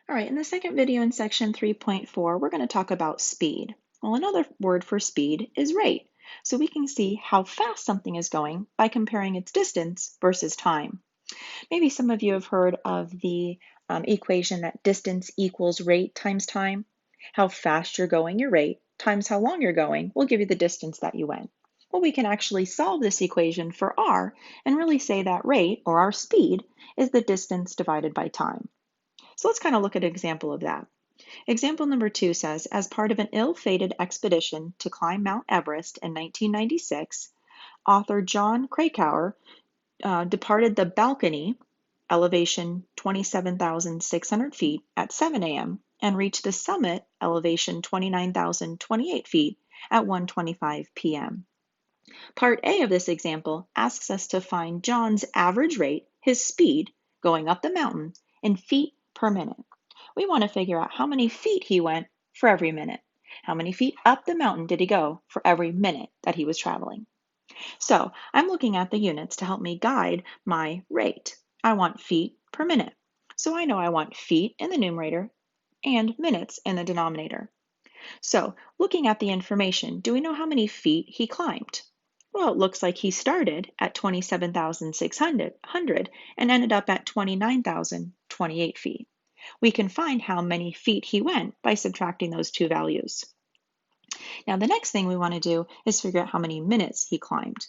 All right, in the second video in section 3.4, we're going to talk about speed. Well, another word for speed is rate. So we can see how fast something is going by comparing its distance versus time. Maybe some of you have heard of the equation that distance equals rate times time. How fast you're going, your rate, times how long you're going will give you the distance that you went. Well, we can actually solve this equation for r and really say that rate, or our speed, is the distance divided by time. So let's kind of look at an example of that. Example number 2 says, as part of an ill-fated expedition to climb Mount Everest in 1996, author John Krakauer departed the balcony, elevation 27,600 feet, at 7 a.m. and reached the summit, elevation 29,028 feet, at 1:25 p.m. Part A of this example asks us to find John's average rate, his speed, going up the mountain, in feet per minute. We want to figure out how many feet he went for every minute. How many feet up the mountain did he go for every minute that he was traveling? So I'm looking at the units to help me guide my rate. I want feet per minute. So I know I want feet in the numerator and minutes in the denominator. So looking at the information, do we know how many feet he climbed? Well, it looks like he started at 27,600 and ended up at 29,028 feet. We can find how many feet he went by subtracting those two values. Now, the next thing we want to do is figure out how many minutes he climbed.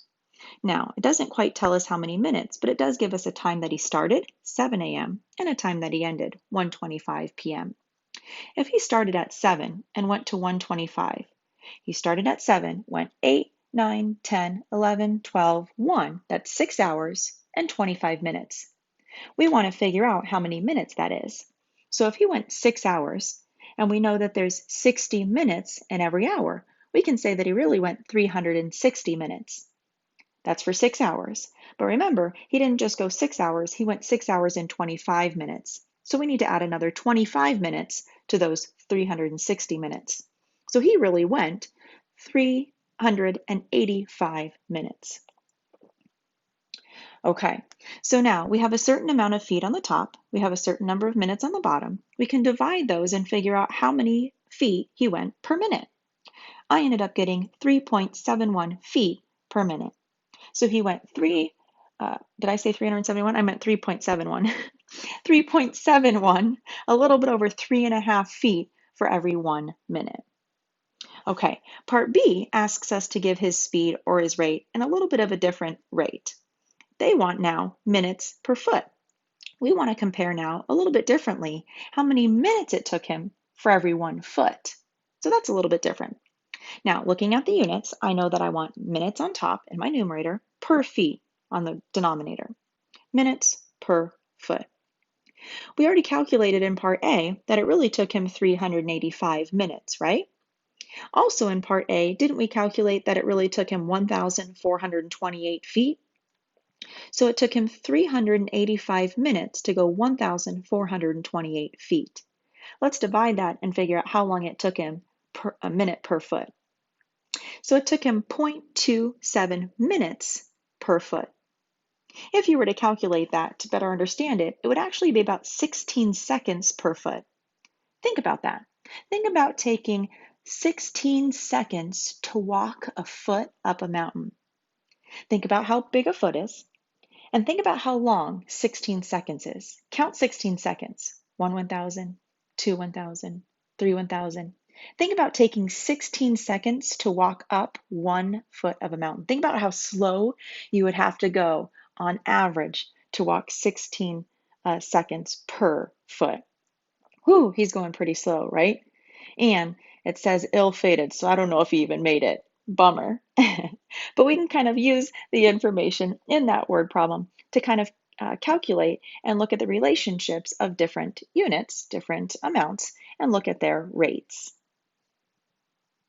Now, it doesn't quite tell us how many minutes, but it does give us a time that he started, 7 a.m., and a time that he ended, 1:25 p.m. If he started at 7 and went to 1:25, he started at 7, went 8, 9, 10, 11, 12, 1. That's 6 hours and 25 minutes. We want to figure out how many minutes that is. So if he went 6 hours, and we know that there's 60 minutes in every hour, we can say that he really went 360 minutes. That's for 6 hours. But remember, he didn't just go 6 hours, he went 6 hours and 25 minutes. So we need to add another 25 minutes to those 360 minutes. So he really went 385 minutes. Okay, so now we have a certain amount of feet on the top, we have a certain number of minutes on the bottom. We can divide those and figure out how many feet he went per minute. I ended up getting 3.71 feet per minute. So he went did I say 371? I meant 3.71. 3.71, a little bit over 3.5 feet for every 1 minute. Okay, part B asks us to give his speed or his rate in a little bit of a different rate. They want now minutes per foot. We want to compare now a little bit differently how many minutes it took him for every 1 foot. So that's a little bit different. Now, looking at the units, I know that I want minutes on top in my numerator per feet on the denominator. Minutes per foot. We already calculated in part A that it really took him 385 minutes, right? Also in part A, didn't we calculate that it really took him 1,428 feet? So it took him 385 minutes to go 1,428 feet. Let's divide that and figure out how long it took him a minute per foot. So it took him 0.27 minutes per foot. If you were to calculate that to better understand it, it would actually be about 16 seconds per foot. Think about that. Think about taking 16 seconds to walk a foot up a mountain. Think about how big a foot is, and think about how long 16 seconds is. Count 16 seconds. 1 1,000, 2 1,000, 3 1,000. Think about taking 16 seconds to walk up 1 foot of a mountain. Think about how slow you would have to go on average to walk 16 seconds per foot. Whew, he's going pretty slow, right? And it says ill-fated, so I don't know if he even made it. Bummer. But we can kind of use the information in that word problem to kind of calculate and look at the relationships of different units, different amounts, and look at their rates.